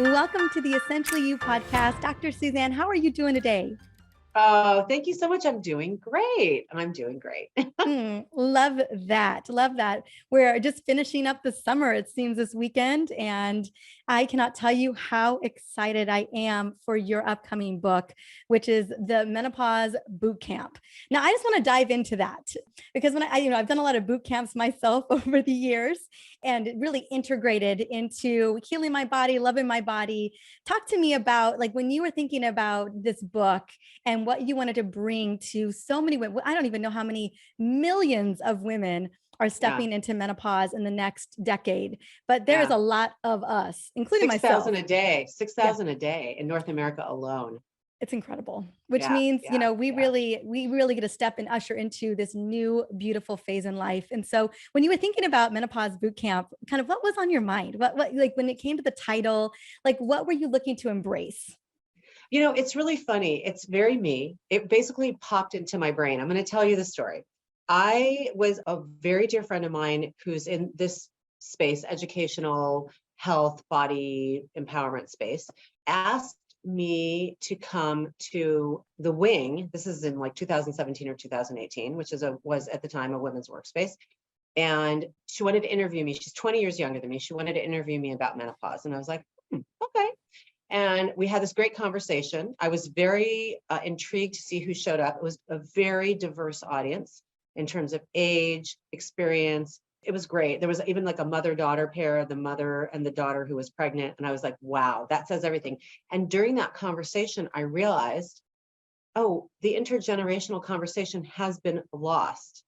Welcome to the Essentially You podcast. Dr. Suzanne, how are you doing today? Oh, thank you so much. I'm doing great. Love that. Love that. We're just finishing up the summer, it seems, this weekend. And I cannot tell you how excited I am for your upcoming book, which is the Menopause BOOTCAMP. Now, I just want to dive into that because I've done a lot of boot camps myself over the years and really integrated into healing my body, loving my body. Talk to me about like when you were thinking about this book and what you wanted to bring to so many women. I don't even know how many millions of women are stepping into menopause in the next decade, but there is a lot of us, including 6,000 myself. a day, 6,000 a day in North America alone. It's incredible, which means, we really get to step and usher into this new, beautiful phase in life. And so when you were thinking about Menopause Bootcamp, kind of what was on your mind? What like when it came to the title, like what were you looking to embrace? It's really funny. It's very me. It basically popped into my brain. I'm going to tell you the story. I was a very dear friend of mine who's in this space, educational, health, body empowerment space, asked me to come to the wing. This is in like 2017 or 2018, which was at the time a women's workspace. And she wanted to interview me. She's 20 years younger than me. She wanted to interview me about menopause. And I was like, okay. And we had this great conversation. I was very intrigued to see who showed up. It was a very diverse audience in terms of age, experience. It was great. There was even like a mother-daughter pair, the mother and the daughter who was pregnant. And I was like, wow, that says everything. And during that conversation, I realized, oh, the intergenerational conversation has been lost.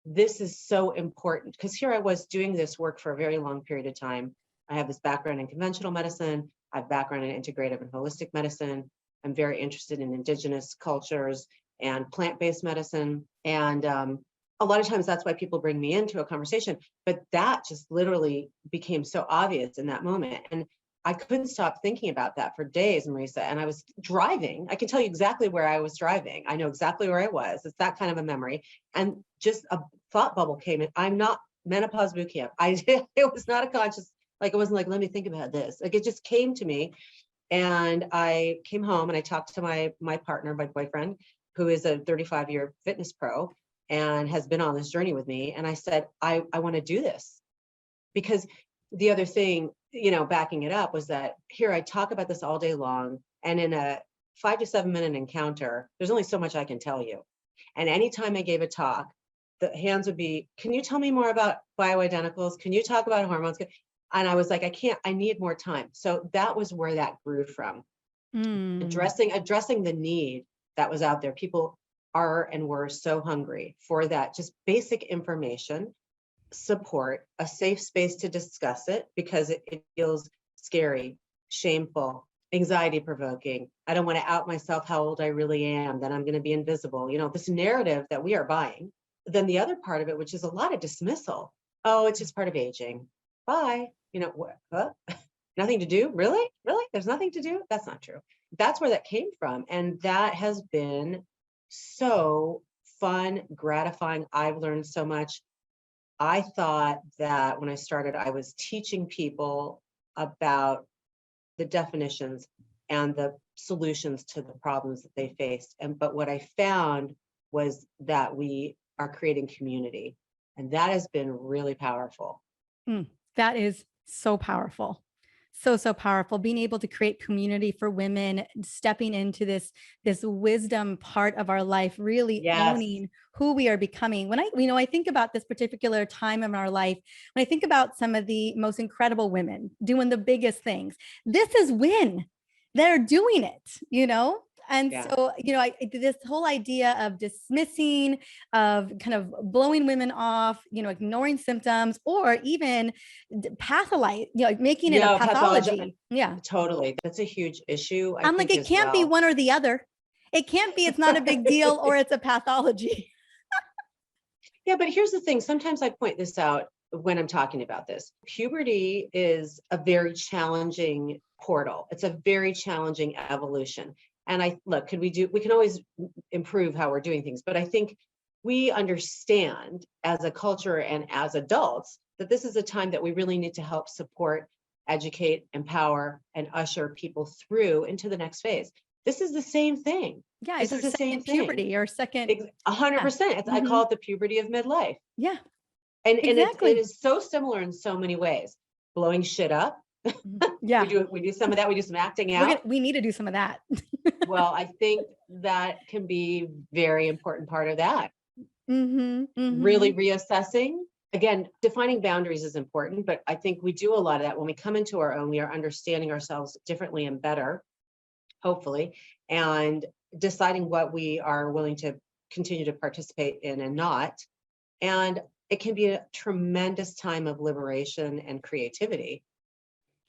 This is so important because here I was doing this work for a very long period of time. I have this background in conventional medicine. I have background in integrative and holistic medicine. I'm very interested in indigenous cultures and plant-based medicine. And a lot of times that's why people bring me into a conversation, but that just literally became so obvious in that moment. And I couldn't stop thinking about that for days, Mariza. And I was driving. I can tell you exactly where I was driving. I know exactly where I was. It's that kind of a memory. And just a thought bubble came in. I'm not menopause boot camp. It was not a conscious, like, it wasn't like, let me think about this. Like, it just came to me. And I came home and I talked to my partner, my boyfriend, who is a 35-year fitness pro and has been on this journey with me. And I said, I want to do this. Because the other thing, backing it up was that here I talk about this all day long. And in a 5 to 7 minute encounter, there's only so much I can tell you. And anytime I gave a talk, the hands would be, can you tell me more about bioidenticals? Can you talk about hormones? And I was like, I need more time. So that was where that grew from. Addressing the need that was out there. People are and were so hungry for that, just basic information, support, a safe space to discuss it because it feels scary, shameful, anxiety provoking. I don't want to out myself how old I really am, that I'm going to be invisible. This narrative that we are buying. Then the other part of it, which is a lot of dismissal. Oh, it's just part of aging. Bye. What? Nothing to do? Really? There's nothing to do? That's not true. That's where that came from. And that has been so fun, gratifying. I've learned so much. I thought that when I started, I was teaching people about the definitions and the solutions to the problems that they faced. But what I found was that we are creating community. And that has been really powerful. That is so powerful. So powerful. Being able to create community for women, stepping into this wisdom part of our life, really owning who we are becoming. When I think about this particular time in our life, when I think about some of the most incredible women doing the biggest things, this is when they're doing it, And so, this whole idea of dismissing, of kind of blowing women off, ignoring symptoms, or even pathologize, making it a pathology. Yeah, totally. That's a huge issue. I'm like, it can't be one or the other. It can't be, it's not a big deal or it's a pathology. Yeah, but here's the thing. Sometimes I point this out when I'm talking about this. Puberty is a very challenging portal. It's a very challenging evolution. And we can always improve how we're doing things, but I think we understand as a culture and as adults that this is a time that we really need to help support educate, empower, and usher people through into the next phase. This is the same thing. Yeah, This it's is our the same second thing. puberty or second. 100%. I call it the puberty of midlife. Yeah, And exactly. it is so similar in so many ways. Blowing shit up. Yeah. We do some of that. We do some acting out. We need to do some of that. Well, I think that can be very important part of that. Really reassessing. Again, defining boundaries is important, but I think we do a lot of that when we come into our own. We are understanding ourselves differently and better, hopefully, and deciding what we are willing to continue to participate in and not. And it can be a tremendous time of liberation and creativity.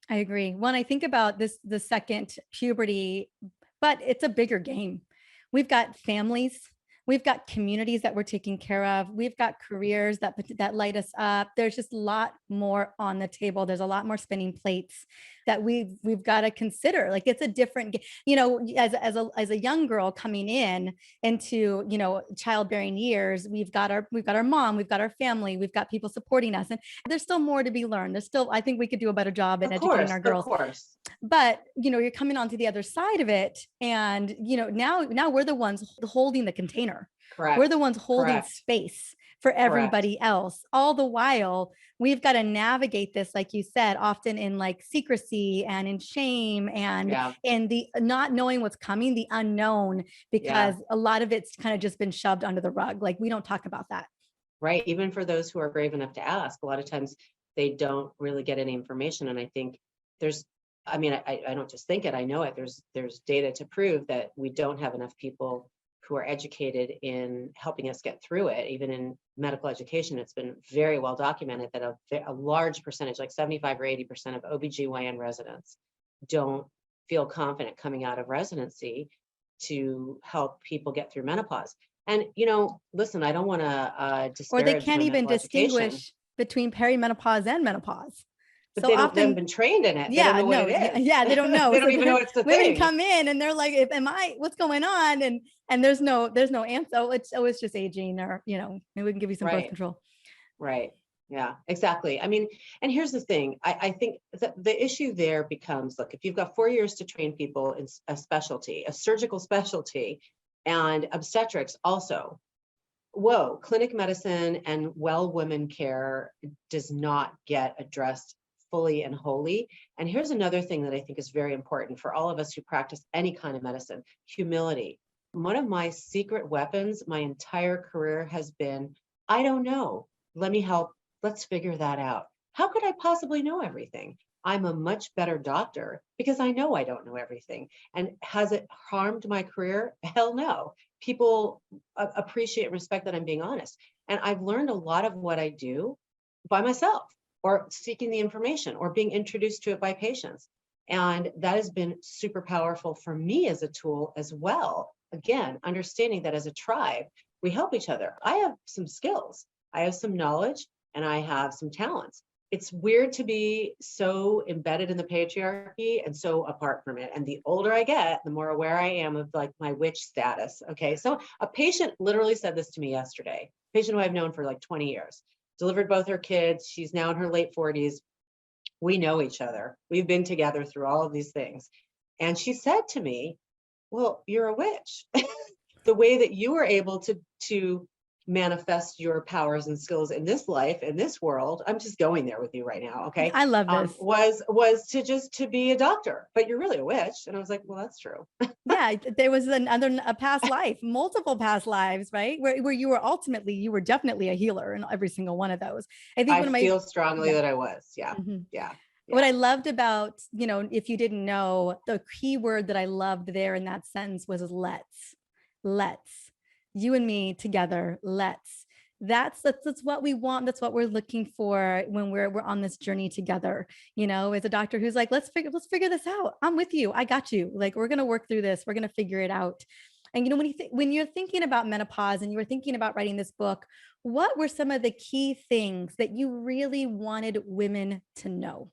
I agree. When I think about this, the second puberty, but it's a bigger game. We've got families, we've got communities that we're taking care of, we've got careers that light us up. There's just a lot more on the table. There's a lot more spinning plates that we've got to consider. Like it's a different, as a young girl coming into childbearing years, we've got our mom, we've got our family, we've got people supporting us, and there's still more to be learned. There's still, I think we could do a better job at educating our girls. Of course. But you're coming onto the other side of it, and now we're the ones holding the container. Correct. We're the ones holding space for everybody else. All the while, we've got to navigate this, like you said, often in like secrecy and in shame and in the not knowing what's coming, the unknown, because a lot of it's kind of just been shoved under the rug. Like we don't talk about that. Right. Even for those who are brave enough to ask, a lot of times they don't really get any information. And I think I don't just think it, I know it. There's data to prove that we don't have enough people who are educated in helping us get through it. Even in medical education, it's been very well documented that a large percentage, like 75 or 80% of OBGYN residents don't feel confident coming out of residency to help people get through menopause. And, listen, I don't want to disparage. Or they can't even distinguish between perimenopause and menopause. But they haven't been trained in it. Yeah, they don't know what it is. Yeah, they don't know. They don't even know it's the women thing. Come in and they're like, what's going on? And there's no answer. It's just aging, or, maybe we can give you some birth control. Right. Yeah, exactly. I mean, and here's the thing. I think the issue there becomes, look, if you've got 4 years to train people in a specialty, a surgical specialty, and obstetrics also, clinic medicine and well women care does not get addressed fully and wholly. And here's another thing that I think is very important for all of us who practice any kind of medicine: humility. One of my secret weapons my entire career has been, I don't know. Let me help. Let's figure that out. How could I possibly know everything? I'm a much better doctor because I know I don't know everything. And has it harmed my career? Hell no. People appreciate and respect that I'm being honest. And I've learned a lot of what I do by myself, or seeking the information, or being introduced to it by patients. And that has been super powerful for me as a tool as well. Again, understanding that as a tribe, we help each other. I have some skills, I have some knowledge, and I have some talents. It's weird to be so embedded in the patriarchy and so apart from it. And the older I get, the more aware I am of like my witch status. Okay. So a patient literally said this to me yesterday, a patient who I've known for like 20 years. Delivered both her kids. She's now in her late 40s. We know each other. We've been together through all of these things. And she said to me, well, you're a witch. The way that you were able to manifest your powers and skills in this life, in this world, I'm just going there with you right now. Okay. I love this. Was to be a doctor, but you're really a witch. And I was like, well, that's true. Yeah. There was a past life, multiple past lives, right? Where you were definitely a healer in every single one of those. I feel strongly that I was. Yeah. Yeah. What I loved about, if you didn't know, the key word that I loved there in that sentence was let's. You and me together, let's. That's what we want. That's what we're looking for when we're on this journey together. As a doctor who's like, let's figure this out. I'm with you. I got you. Like, we're gonna work through this. We're gonna figure it out. And when you're thinking about menopause and you were thinking about writing this book, what were some of the key things that you really wanted women to know?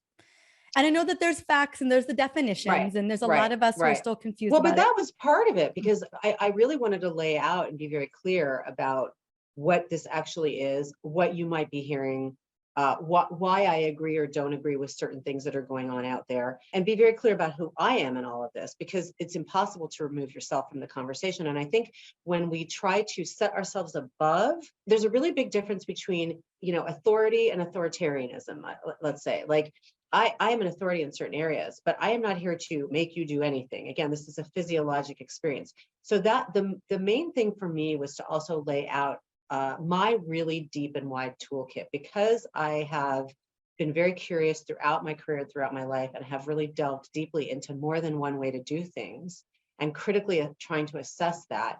And I know that there's facts and there's the definitions, and there's a lot of us who are still confused. Well, but that was part of it, because I really wanted to lay out and be very clear about what this actually is, what you might be hearing why I agree or don't agree with certain things that are going on out there, and be very clear about who I am in all of this, because it's impossible to remove yourself from the conversation. And I think when we try to set ourselves above, there's a really big difference between, authority and authoritarianism. Let's say, like, I am an authority in certain areas, but I am not here to make you do anything. Again, this is a physiologic experience. So that the main thing for me was to also lay out my really deep and wide toolkit, because I have been very curious throughout my career, throughout my life, and have really delved deeply into more than one way to do things, and critically trying to assess that.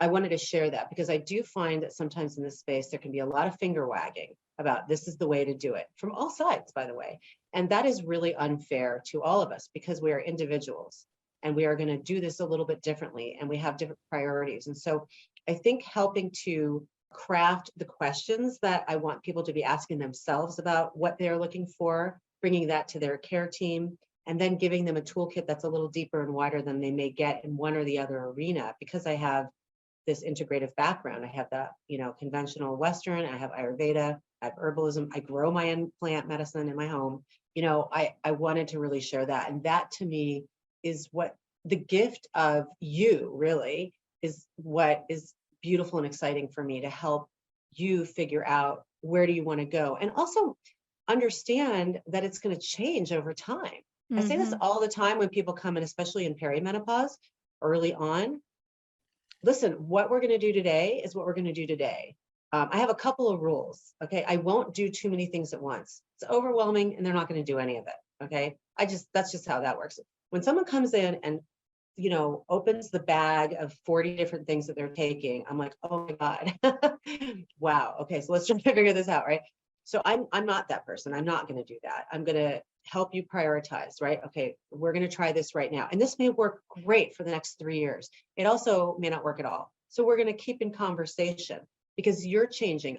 I wanted to share that because I do find that sometimes in this space, there can be a lot of finger wagging about this is the way to do it, from all sides, by the way. And that is really unfair to all of us, because we are individuals and we are going to do this a little bit differently, and we have different priorities. And so I think helping to craft the questions that I want people to be asking themselves about what they're looking for, bringing that to their care team, and then giving them a toolkit that's a little deeper and wider than they may get in one or the other arena. Because I have this integrative background, I have that, conventional Western, I have Ayurveda, I have herbalism, I grow my own plant medicine in my home. I wanted to really share that. And that to me is what the gift of you really is, what is beautiful and exciting for me, to help you figure out where do you want to go, and also understand that it's going to change over time. Mm-hmm. I say this all the time when people come in, especially in perimenopause early on. Listen, what we're going to do today is what we're going to do today. I have a couple of rules. Okay. I won't do too many things at once. It's overwhelming and they're not going to do any of it. Okay. That's just how that works. When someone comes in and opens the bag of 40 different things that they're taking, I'm like, oh my God, wow. Okay. So let's try to figure this out. Right. So I'm not that person. I'm not going to do that. I'm going to help you prioritize, right? Okay. We're going to try this right now. And this may work great for the next 3 years. It also may not work at all. So we're going to keep in conversation, because you're changing,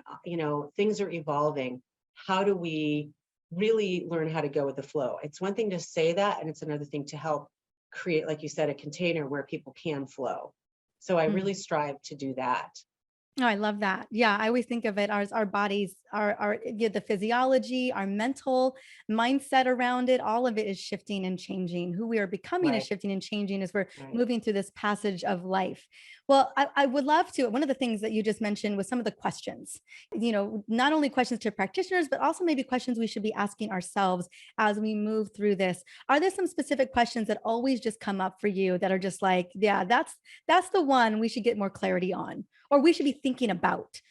things are evolving. How do we really learn how to go with the flow? It's one thing to say that, and it's another thing to help create, like you said, a container where people can flow. So I really strive to do that. Oh, I love that. Yeah, I always think of it as our bodies, the physiology, our mental mindset around it. All of it is shifting and changing. Who we are becoming is shifting and changing as we're moving through this passage of life. Well, I would love to. One of the things that you just mentioned was some of the questions. Not only questions to practitioners, but also maybe questions we should be asking ourselves as we move through this. Are there some specific questions that always just come up for you that are just like, yeah, that's the one we should get more clarity on, or we should be thinking about?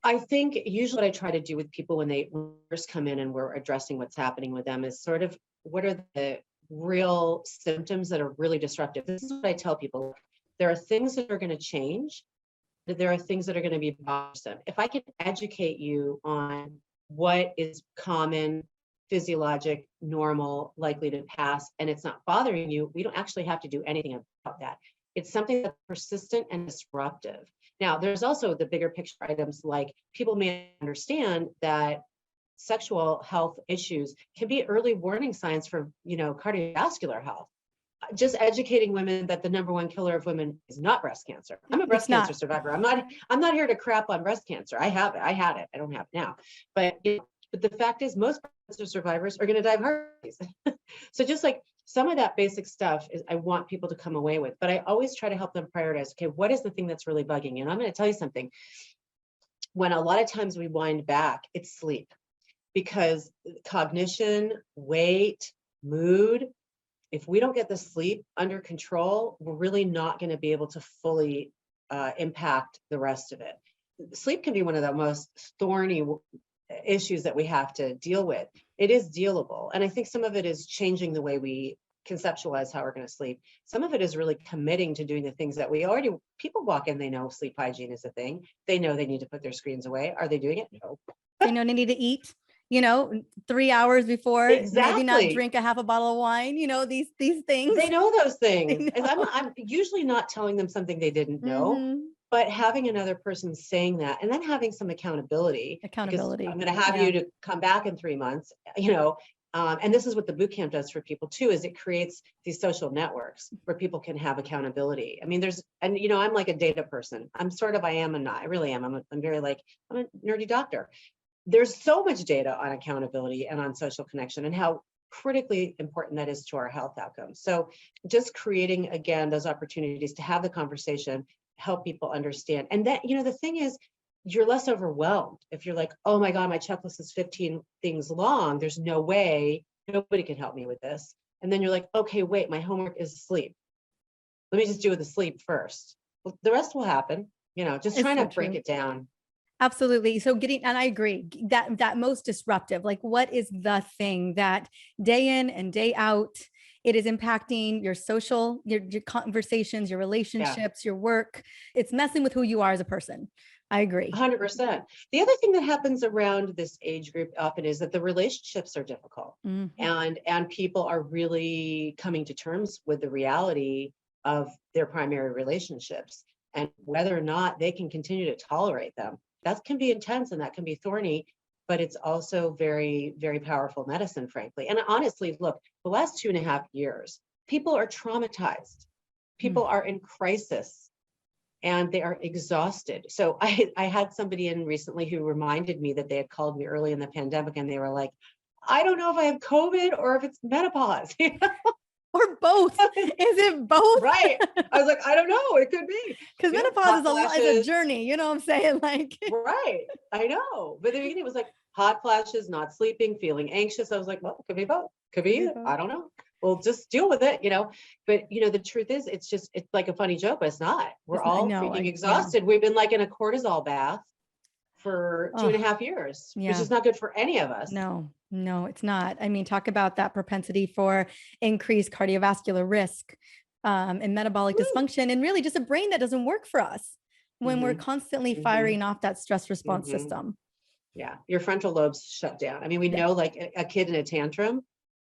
I think usually what I try to do with people when they first come in and we're addressing what's happening with them is sort of, what are the real symptoms that are really disruptive? This is what I tell people. There are things that are going to change. There are things that are going to be bothersome. If I can educate you on what is common, physiologic, normal, likely to pass, and it's not bothering you, we don't actually have to do anything about that. It's something that's persistent and disruptive. Now, there's also the bigger picture items, like people may understand that sexual health issues can be early warning signs for, cardiovascular health. Just educating women that the number one killer of women is not breast cancer. I'm a breast cancer survivor. I'm not here to crap on breast cancer. I have it. I had it. I don't have it now. But the fact is, most breast cancer survivors are going to die of heart disease. So just like some of that basic stuff is I want people to come away with, but I always try to help them prioritize. Okay, what is the thing that's really bugging you? And I'm going to tell you something. When a lot of times we wind back, it's sleep, because cognition, weight, mood, if we don't get the sleep under control, we're really not going to be able to fully impact the rest of it. Sleep can be one of the most thorny issues that we have to deal with. It is dealable. And I think some of it is changing the way we conceptualize how we're going to sleep. Some of it is really committing to doing the things that people walk in, they know sleep hygiene is a thing. They know they need to put their screens away. Are they doing it? No. They know they need to eat, 3 hours before, maybe not drink a half a bottle of wine, these things. They know those things. I'm usually not telling them something they didn't know, but having another person saying that, and then having some accountability. I'm going to have you to come back in 3 months, and this is what the boot camp does for people too, is it creates these social networks where people can have accountability. I mean, I'm like a data person. I am and not, I really am. I'm a nerdy doctor. there's so much data on accountability and on social connection and how critically important that is to our health outcomes. So just creating, again, those opportunities to have the conversation, help people understand. And that, the thing is, you're less overwhelmed if you're like, oh my God, my checklist is 15 things long. There's no way, nobody can help me with this. And then you're like, okay, wait, my homework is sleep. Let me just do the sleep first. Well, the rest will happen, just trying to break it down. Absolutely. So and I agree that most disruptive, like what is the thing that day in and day out, it is impacting your social, your conversations, your relationships, your work. It's messing with who you are as a person. I agree. 100%. The other thing that happens around this age group often is that the relationships are difficult, and people are really coming to terms with the reality of their primary relationships and whether or not they can continue to tolerate them. That can be intense and that can be thorny, but it's also very, very powerful medicine, frankly. And honestly, look, the last 2.5 years, people are traumatized. People are in crisis and they are exhausted. So I had somebody in recently who reminded me that they had called me early in the pandemic and they were like, I don't know if I have COVID or if it's menopause. Or both. Is it both? Right. I was like, I don't know. It could be. Because menopause is a journey. You know what I'm saying? Like, right. I know. But the beginning was like hot flashes, not sleeping, feeling anxious. I was like, well, it could be both. Could be either. I don't know. We'll just deal with it, But the truth is, it's like a funny joke, but it's not. We're all freaking exhausted. Yeah. We've been like in a cortisol bath for 2.5 years, which is not good for any of us. No, it's not. I mean, talk about that propensity for increased cardiovascular risk and metabolic dysfunction, and really just a brain that doesn't work for us when we're constantly firing off that stress response system. Yeah, your frontal lobes shut down. I mean, we know like a kid in a tantrum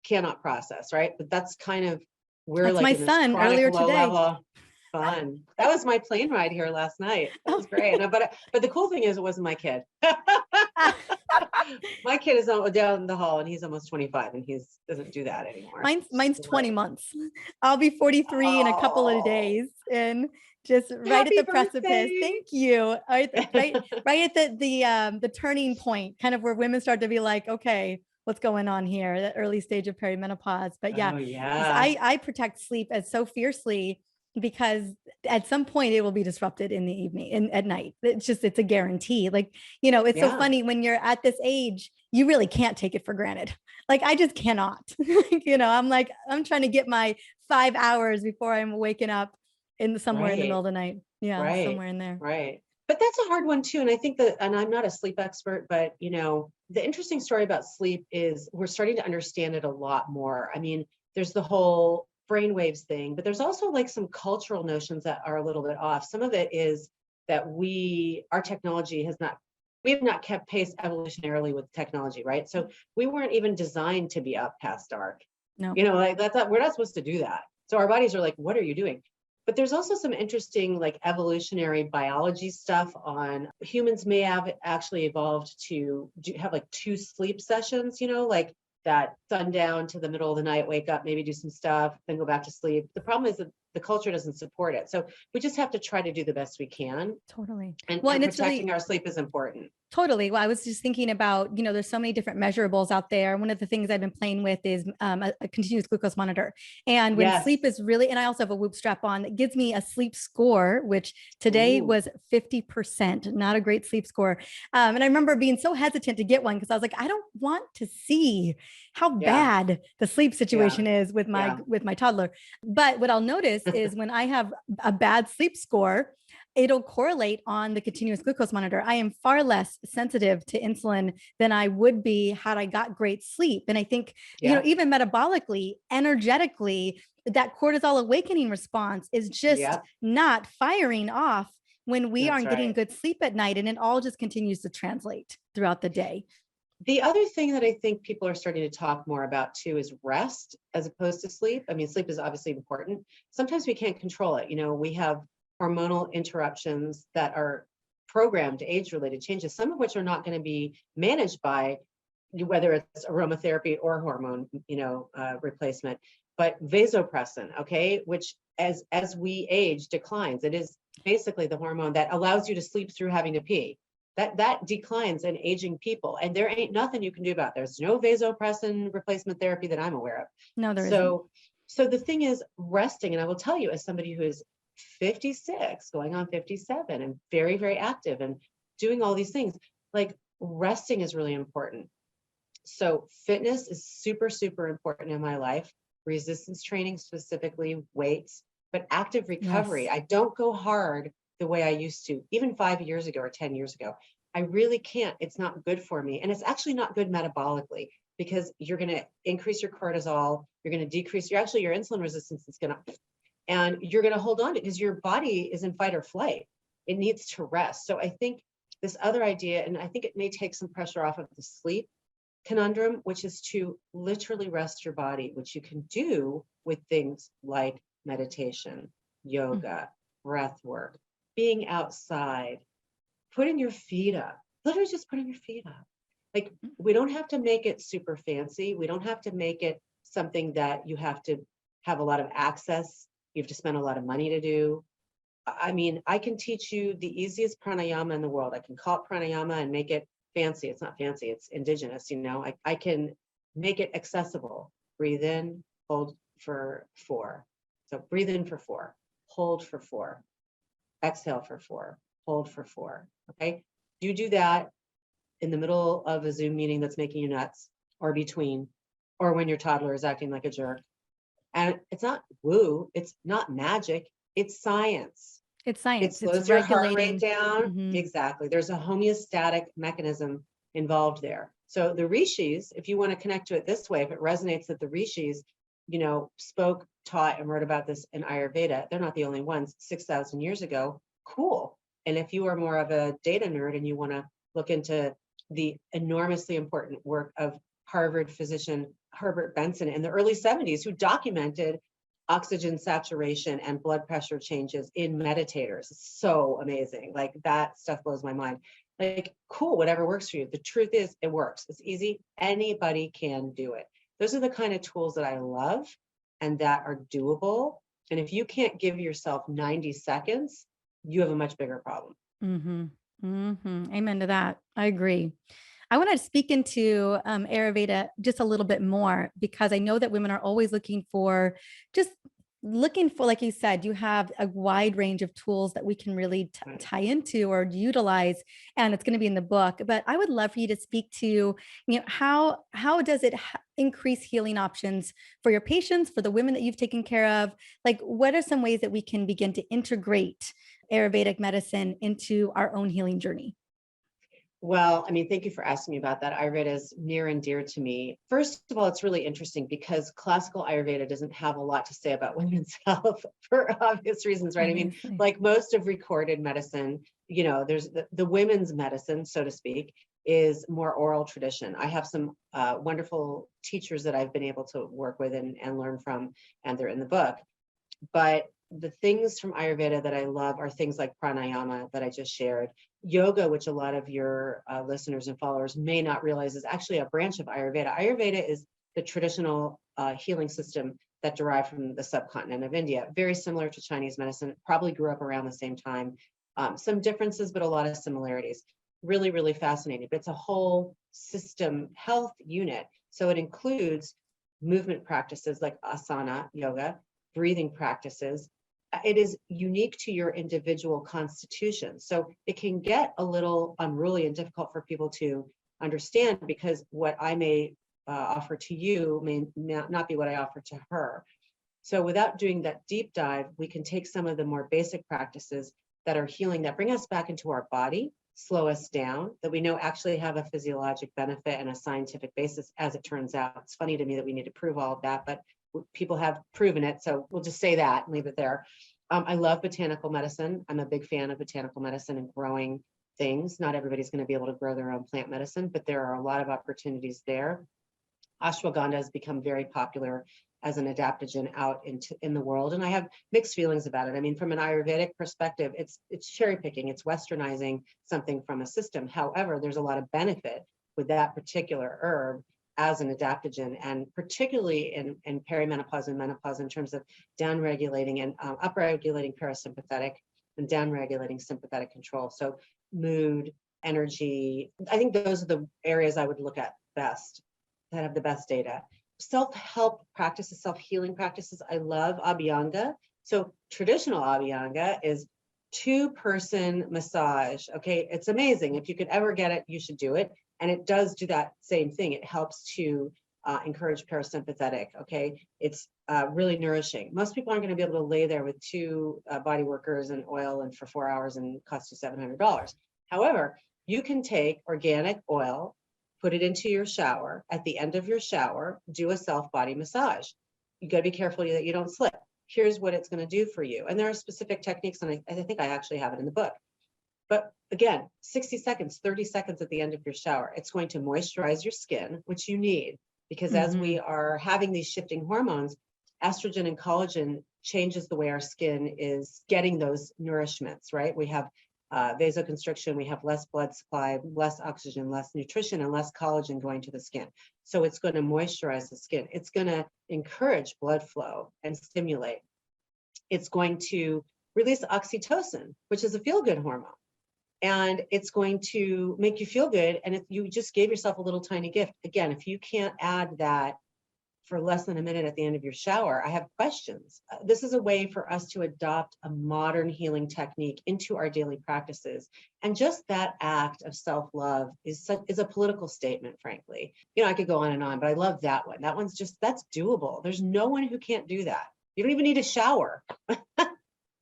cannot process, right? But that's kind of where that's like my son earlier today. Fun. That was my plane ride here last night. That was great. But the cool thing is, it wasn't my kid. My kid is down the hall and he's almost 25 and he doesn't do that anymore. Mine's 20 months. I'll be 43 in a couple of days and just right at the precipice. Thank you. Right at the turning point, kind of where women start to be like, okay, what's going on here? The early stage of perimenopause. But I protect sleep as so fiercely because at some point it will be disrupted in the evening and at night. It's a guarantee. Like, it's so funny when you're at this age, you really can't take it for granted. Like, I just cannot, I'm trying to get my 5 hours before I'm waking up somewhere in the middle of the night. Yeah. Somewhere in there. Right. But that's a hard one too. And I think and I'm not a sleep expert, but the interesting story about sleep is we're starting to understand it a lot more. I mean, there's the whole brainwaves thing, but there's also like some cultural notions that are a little bit off. Some of it is that our technology we have not kept pace evolutionarily with technology, right? So we weren't even designed to be up past dark. No. Like we're not supposed to do that. So our bodies are like, what are you doing? But there's also some interesting like evolutionary biology stuff on humans may have actually evolved to have like 2 sleep sessions, like that sundown to the middle of the night, wake up, maybe do some stuff, then go back to sleep. The problem is that the culture doesn't support it. So we just have to try to do the best we can. Totally. And protecting our sleep is important. Totally. Well, I was just thinking about, there's so many different measurables out there. One of the things I've been playing with is a continuous glucose monitor. And when sleep is really, and I also have a Whoop strap on that gives me a sleep score, which today was 50%, not a great sleep score. And I remember being so hesitant to get one because I was like, I don't want to see how bad the sleep situation is with my toddler. But what I'll notice is when I have a bad sleep score, it'll correlate on the continuous glucose monitor. I am far less sensitive to insulin than I would be had I got great sleep. And I think, even metabolically, energetically, that cortisol awakening response is just not firing off when we aren't getting good sleep at night. And it all just continues to translate throughout the day. The other thing that I think people are starting to talk more about too is rest as opposed to sleep. I mean, sleep is obviously important. Sometimes we can't control it. We have hormonal interruptions that are programmed age-related changes, some of which are not going to be managed by whether it's aromatherapy or hormone, replacement, but vasopressin, okay, which as we age declines. It is basically the hormone that allows you to sleep through having to pee. That declines in aging people, and there ain't nothing you can do about it. There's no vasopressin replacement therapy that I'm aware of. No, there isn't. So the thing is resting, and I will tell you, as somebody who is 56, going on 57, and very, very active and doing all these things, like resting is really important. So fitness is super, super important in my life. Resistance training, specifically weights, but active recovery. Yes. I don't go hard the way I used to, even 5 years ago or 10 years ago. I really can't. It's not good for me. And it's actually not good metabolically, because you're going to increase your cortisol. You're going to decrease your insulin resistance is going to, and you're going to hold on to it because your body is in fight or flight. It needs to rest. So I think this other idea, and I think it may take some pressure off of the sleep conundrum, which is to literally rest your body, which you can do with things like meditation, yoga, breath work, being outside, putting your feet up, literally just putting your feet up. Like, we don't have to make it super fancy. We don't have to make it something that you have to have a lot of access. You have to spend a lot of money to do. I mean, I can teach you the easiest pranayama in the world. I can call it pranayama and make it fancy. It's not fancy, it's indigenous, I can make it accessible. Breathe in, hold for 4. So breathe in for 4, hold for 4, exhale for 4, hold for 4. Okay. You do that in the middle of a Zoom meeting that's making you nuts, or between, or when your toddler is acting like a jerk. And it's not woo, it's not magic, it's science. It's science. It slows It's your heart regulating. rate down. Mhm. Exactly. There's a homeostatic mechanism involved there. So the rishis, if you want to connect to it this way, if it resonates that the rishis, spoke, taught, and wrote about this in Ayurveda, they're not the only ones, 6,000 years ago. Cool. And if you are more of a data nerd and you want to look into the enormously important work of Harvard physician Herbert Benson in the early 70s, who documented oxygen saturation and blood pressure changes in meditators. It's so amazing. Like, that stuff blows my mind. Like, cool, whatever works for you. The truth is, it works. It's easy. Anybody can do it. Those are the kind of tools that I love and that are doable. And if you can't give yourself 90 seconds, you have a much bigger problem. Amen to that. I agree. I want to speak into Ayurveda just a little bit more, because I know that women are always looking for, like you said, you have a wide range of tools that we can really tie into or utilize, and it's going to be in the book. But I would love for you to speak to, how does it increase healing options for your patients, for the women that you've taken care of? Like, what are some ways that we can begin to integrate Ayurvedic medicine into our own healing journey? Well, I mean, thank you for asking me about that. Ayurveda is near and dear to me. First of all, it's really interesting because classical Ayurveda doesn't have a lot to say about women's health for obvious reasons, right? Obviously. I mean, like most of recorded medicine, there's the women's medicine, so to speak, is more oral tradition. I have some wonderful teachers that I've been able to work with and learn from, and they're in the book. But the things from Ayurveda that I love are things like pranayama that I just shared. Yoga, which a lot of your listeners and followers may not realize is actually a branch of Ayurveda. Ayurveda is the traditional healing system that derived from the subcontinent of India, very similar to Chinese medicine, probably grew up around the same time. Some differences, but a lot of similarities. Really, really fascinating. But it's a whole system health unit. So it includes movement practices like asana, yoga, breathing practices. It is unique to your individual constitution. So it can get a little unruly and difficult for people to understand, because what I may offer to you may not be what I offer to her. So without doing that deep dive, we can take some of the more basic practices that are healing, that bring us back into our body, slow us down, that we know actually have a physiologic benefit and a scientific basis, as it turns out. It's funny to me that we need to prove all of that, but people have proven it. So we'll just say that and leave it there. I love botanical medicine. I'm a big fan of botanical medicine and growing things. Not everybody's going to be able to grow their own plant medicine, but there are a lot of opportunities there. Ashwagandha has become very popular as an adaptogen out in the world, and I have mixed feelings about it. I mean, from an Ayurvedic perspective, it's cherry picking, it's westernizing something from a system. However, there's a lot of benefit with that particular herb as an adaptogen, and particularly in perimenopause and menopause, in terms of downregulating and upregulating parasympathetic and downregulating sympathetic control. So mood energy. I think those are the areas I would look at best that have the best data. Self-help practices, self-healing practices. I love Abhyanga. So traditional Abhyanga is 2-person massage. Okay. It's amazing. If you could ever get it, you should do it. And it does do that same thing. It helps to encourage parasympathetic. Okay. It's really nourishing. Most people aren't going to be able to lay there with 2 body workers and oil and for 4 hours and cost you $700. However, you can take organic oil, put it into your shower. At the end of your shower, do a self body massage. You got to be careful that you don't slip. Here's what it's going to do for you. And there are specific techniques, and I think I actually have it in the book. But again, 60 seconds, 30 seconds at the end of your shower, it's going to moisturize your skin, which you need, because as we are having these shifting hormones, estrogen and collagen changes the way our skin is getting those nourishments, right? We have vasoconstriction, we have less blood supply, less oxygen, less nutrition, and less collagen going to the skin. So it's going to moisturize the skin. It's going to encourage blood flow and stimulate. It's going to release oxytocin, which is a feel-good hormone. And it's going to make you feel good. And if you just gave yourself a little tiny gift, again, if you can't add that for less than a minute at the end of your shower, I have questions. This is a way for us to adopt a modern healing technique into our daily practices. And just that act of self-love is a political statement, frankly. You know, I could go on, but I love that one. That one's that's doable. There's no one who can't do that. You don't even need a shower.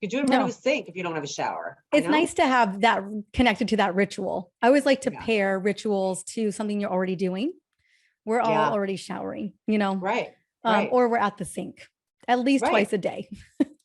You do it in front of a sink if you don't have a shower. It's nice to have that connected to that ritual. I always like to pair rituals to something you're already doing. We're all already showering, you know, right. Or we're at the sink at least twice a day.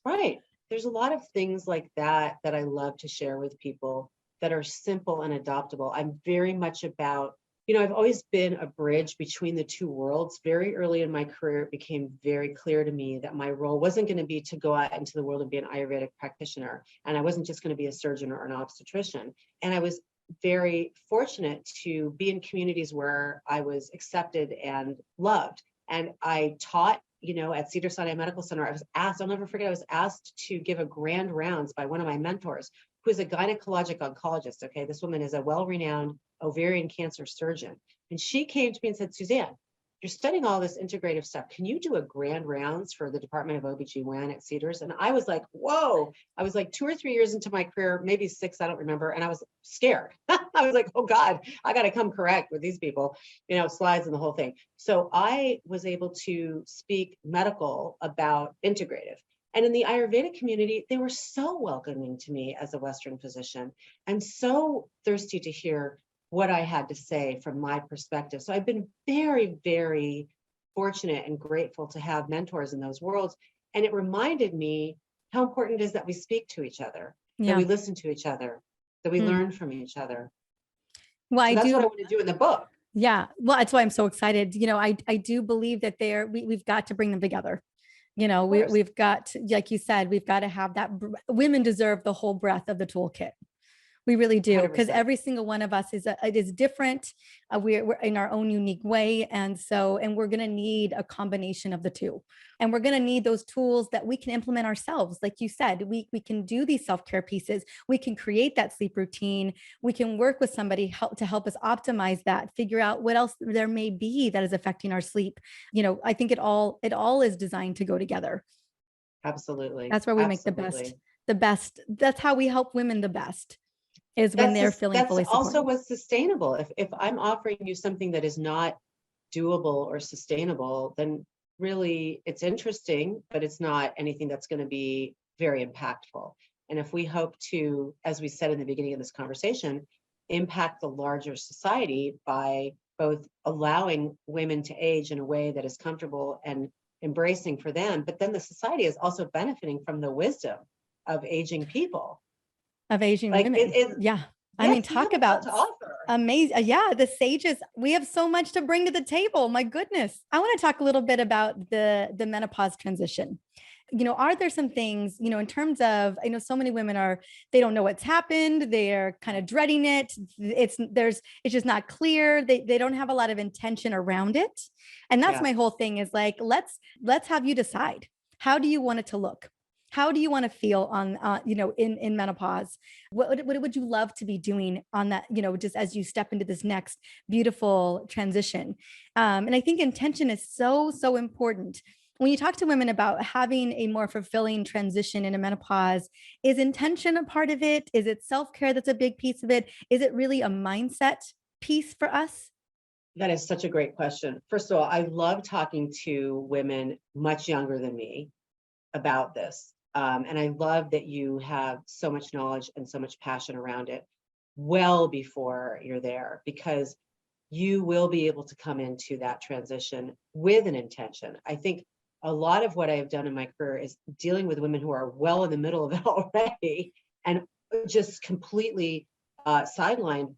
Right. There's a lot of things like that I love to share with people that are simple and adoptable. I'm very much about, you know, I've always been a bridge between the two worlds. Very early in my career, it became very clear to me that my role wasn't going to be to go out into the world and be an Ayurvedic practitioner. And I wasn't just going to be a surgeon or an obstetrician. And I was very fortunate to be in communities where I was accepted and loved. And I taught, you know, at Cedars-Sinai Medical Center. I was asked, I'll never forget, I was asked to give a grand rounds by one of my mentors, who is a gynecologic oncologist. Okay. This woman is a well-renowned ovarian cancer surgeon. And she came to me and said, Suzanne, you're studying all this integrative stuff. Can you do a grand rounds for the Department of OBGYN at Cedars? And I was like, whoa. I was like 2 or 3 years into my career, maybe 6, I don't remember. And I was scared. I was like, oh God, I got to come correct with these people, you know, slides and the whole thing. So I was able to speak medical about integrative. And in the Ayurvedic community, they were so welcoming to me as a Western physician and so thirsty to hear what I had to say from my perspective. So I've been very, very fortunate and grateful to have mentors in those worlds. And it reminded me how important it is that we speak to each other, that we listen to each other, that we learn from each other. Well, so that's what I want to do in the book. Yeah. Well, that's why I'm so excited. You know, I do believe that we've got to bring them together. You know, we've got, like you said, we've got to have that. Women deserve the whole breadth of the toolkit. We really do, because every single one of us it is different. We're in our own unique way. And we're going to need a combination of the two. And we're going to need those tools that we can implement ourselves. Like you said, we can do these self-care pieces. We can create that sleep routine. We can work with somebody to help us optimize that, figure out what else there may be that is affecting our sleep. You know, I think it all is designed to go together. Absolutely. That's where we make the best. That's how we help women the best. Is when they're feeling fully supported. That's also what's sustainable. If I'm offering you something that is not doable or sustainable, then really it's interesting, but it's not anything that's going to be very impactful. And if we hope to, as we said in the beginning of this conversation, impact the larger society by both allowing women to age in a way that is comfortable and embracing for them, but then the society is also benefiting from the wisdom of aging people. Of Asian women. I mean, talk about amazing. Yeah. The sages, we have so much to bring to the table. My goodness. I want to talk a little bit about the menopause transition. You know, are there some things, you know, in terms of, I know so many women they don't know what's happened. They're kind of dreading it. It's just not clear. They don't have a lot of intention around it. And that's my whole thing is like, let's have you decide. How do you want it to look? How do you want to feel on, in menopause? What would you love to be doing on that, just as you step into this next beautiful transition? And I think intention is so, so important. When you talk to women about having a more fulfilling transition in a menopause, is intention a part of it? Is it self-care that's a big piece of it? Is it really a mindset piece for us? That is such a great question. First of all, I love talking to women much younger than me about this. And I love that you have so much knowledge and so much passion around it well before you're there, because you will be able to come into that transition with an intention. I think a lot of what I have done in my career is dealing with women who are well in the middle of it already and just completely sidelined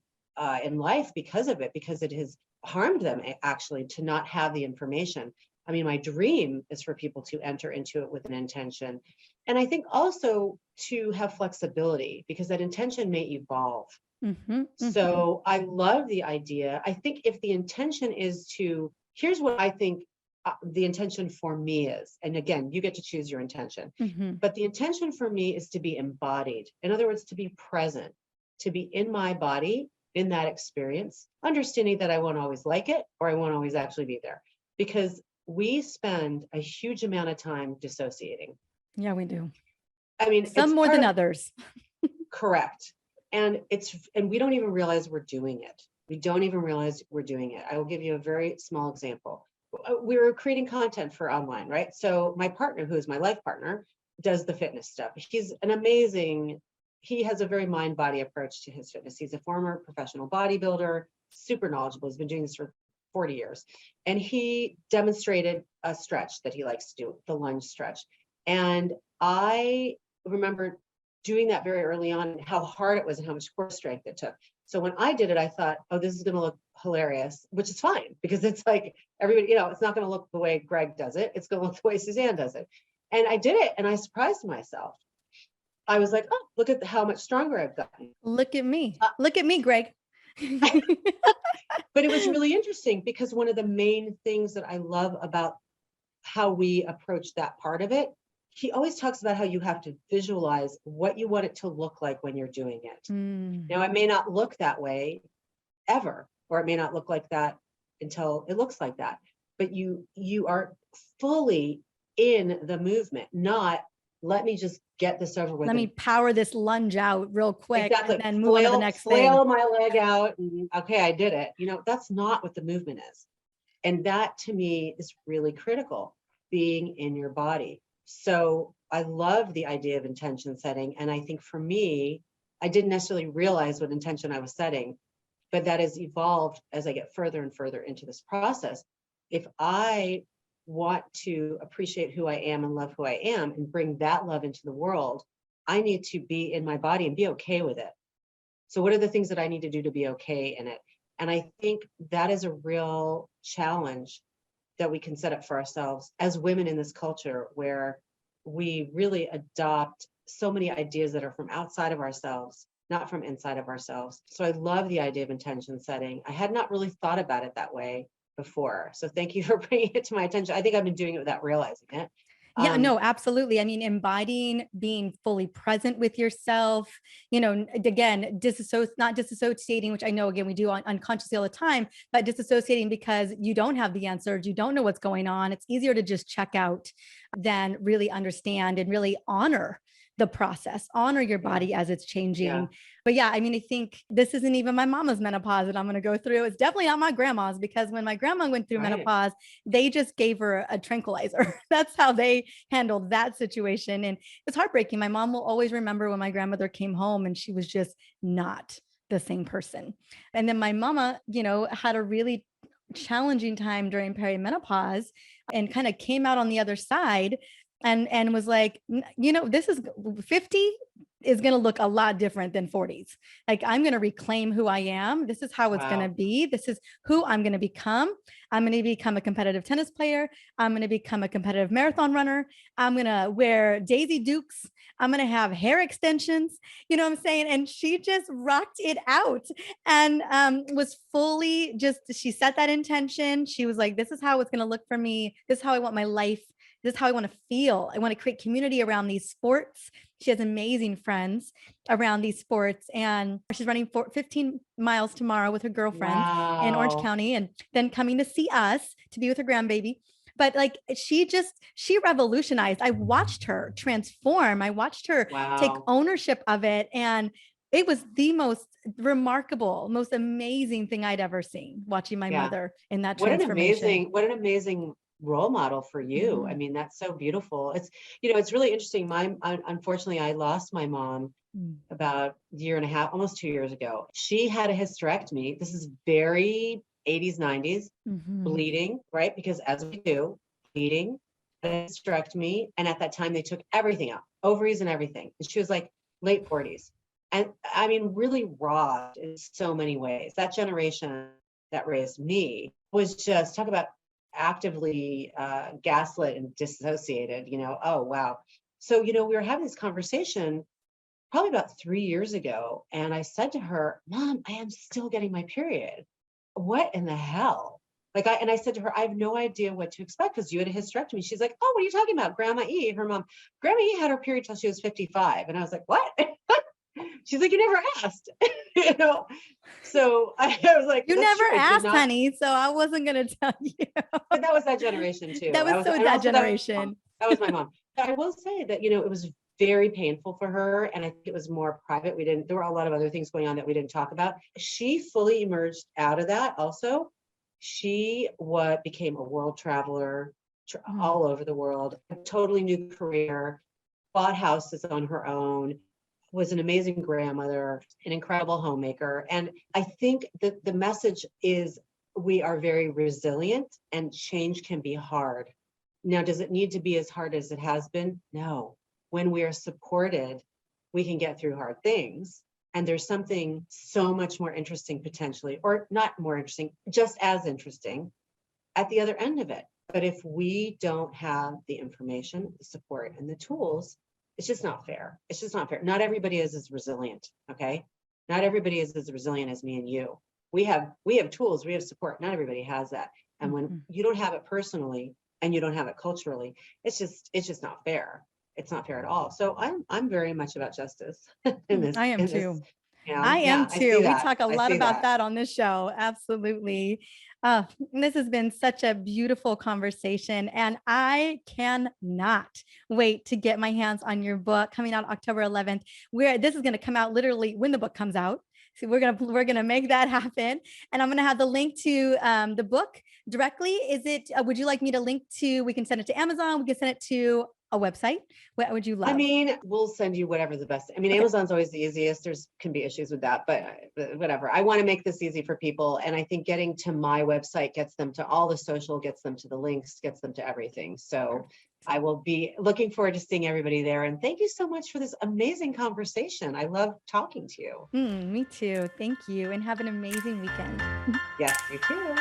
in life because of it, because it has harmed them actually to not have the information. I mean, my dream is for people to enter into it with an intention. And I think also to have flexibility, because that intention may evolve. So I love the idea. I think if the intention is to, here's what I think the intention for me is. And again, you get to choose your intention. But the intention for me is to be embodied. In other words, to be present, to be in my body, in that experience, understanding that I won't always like it or I won't always actually be there. Because we spend a huge amount of time dissociating. Yeah, we do. I mean, some more than others. Correct. And we don't even realize we're doing it. We don't even realize we're doing it. I will give you a very small example. We were creating content for online, right? So my partner, who is my life partner, does the fitness stuff. He's an amazing, he has a very mind-body approach to his fitness. He's a former professional bodybuilder, super knowledgeable. He's been doing this for 40 years. And he demonstrated a stretch that he likes to do, the lunge stretch. And I remember doing that very early on, how hard it was and how much core strength it took. So when I did it, I thought, oh, this is going to look hilarious, which is fine, because it's like everybody, it's not going to look the way Greg does it. It's going to look the way Suzanne does it. And I did it and I surprised myself. I was like, oh, look at how much stronger I've gotten. Look at me. Look at me, Greg. But it was really interesting, because one of the main things that I love about how we approach that part of it, he always talks about how you have to visualize what you want it to look like when you're doing it. Now, it may not look that way ever, or it may not look like that until it looks like that, but you are fully in the movement, not let me just get this over with. Let me power this lunge out real quick. Exactly. And then move on to the next thing. Flail my leg out and okay, I did it. That's not what the movement is. And that to me is really critical, being in your body. So I love the idea of intention setting. And I think for me, I didn't necessarily realize what intention I was setting, but that has evolved as I get further and further into this process. If I want to appreciate who I am and love who I am and bring that love into the world, I need to be in my body and be okay with it. So what are the things that I need to do to be okay in it? And I think that is a real challenge that we can set up for ourselves as women in this culture, where we really adopt so many ideas that are from outside of ourselves, not from inside of ourselves. So I love the idea of intention setting. I had not really thought about it that way before. So thank you for bringing it to my attention. I think I've been doing it without realizing it. Yeah, no, absolutely. I mean, embodying being fully present with yourself, again, not disassociating, which I know, again, we do unconsciously all the time, but disassociating because you don't have the answers, you don't know what's going on. It's easier to just check out than really understand and really honor the process, honor your body as it's changing. Yeah. But yeah, I mean, I think this isn't even my mama's menopause that I'm going to go through. It's definitely not my grandma's, because when my grandma went through menopause, they just gave her a tranquilizer. That's how they handled that situation. And it's heartbreaking. My mom will always remember when my grandmother came home and she was just not the same person. And then my mama, had a really challenging time during perimenopause and kind of came out on the other side and was like, this is 50 is going to look a lot different than 40s. Like, I'm going to reclaim who I am. This is how it's going to be. This is who I'm going to become. I'm going to become a competitive tennis player. I'm going to become a competitive marathon runner. I'm going to wear Daisy Dukes. I'm going to have hair extensions. You know what I'm saying? And she just rocked it out and was fully she set that intention. She was like, this is how it's going to look for me. This is how I want my life This is how I want to feel. I want to create community around these sports. She has amazing friends around these sports, and she's running 15 miles tomorrow with her girlfriends in Orange Wow. County, and then coming to see us to be with her grandbaby. But like she revolutionized. I watched her transform. I watched her take Wow. ownership of it. And it was the most remarkable, most amazing thing I'd ever seen, watching my Yeah. mother in that transformation. What an amazing role model for you. I Mhm. mean, that's so beautiful. It's, it's really interesting. Unfortunately, I lost my mom Mm. about a year and a half, almost 2 years ago. She had a hysterectomy. This is very 80s, 90s, Mhm. bleeding, right? Because as we do, bleeding, a hysterectomy. And at that time, they took everything out, ovaries and everything. And she was like late 40s. And I mean, really raw in so many ways. That generation that raised me was just, talk about actively gaslit and dissociated, oh, wow. So, we were having this conversation probably about 3 years ago. And I said to her, Mom, I am still getting my period. What in the hell? And I said to her, I have no idea what to expect because you had a hysterectomy. She's like, oh, what are you talking about? Grandma E, her mom, Grandma E had her period till she was 55. And I was like, what? She's like, you never asked, So I was like, You that's never true. I did asked, not. honey, so I wasn't going to tell you. But that was that generation too. That was so And that also generation. that was my mom. But I will say that, it was very painful for her. And I think it was more private. There were a lot of other things going on that we didn't talk about. She fully emerged out of that also. She became a world traveler all over the world, a totally new career, bought houses on her own, was an amazing grandmother, an incredible homemaker. And I think that the message is we are very resilient and change can be hard. Now, does it need to be as hard as it has been? No. When we are supported, we can get through hard things. And there's something so much more interesting potentially, or not more interesting, just as interesting at the other end of it. But if we don't have the information, the support, and the tools, it's just not fair. It's just not fair. Not everybody is as resilient. Okay. Not everybody is as resilient as me and you. We have tools, we have support. Not everybody has that. And when you don't have it personally and you don't have it culturally, it's just not fair. It's not fair at all. So I'm very much about justice in this. I am too. I Yeah, am I see too. We that. talk a I lot see about that. that on this show. Absolutely. This has been such a beautiful conversation, and I cannot wait to get my hands on your book coming out October 11th. This is going to come out literally when the book comes out. So we're gonna make that happen, and I'm gonna have the link to the book directly. Would you like me to link to? We can send it to Amazon. We can send it to a website. What would you I love? mean, we'll send you whatever the best. I mean, Okay. Amazon's always the easiest. Can be issues with that, but whatever. I want to make this easy for people. And I think getting to my website gets them to all the social, gets them to the links, gets them to everything. So I will be looking forward to seeing everybody there. And thank you so much for this amazing conversation. I love talking to you. Me too. Thank you. And have an amazing weekend. Yes, you too.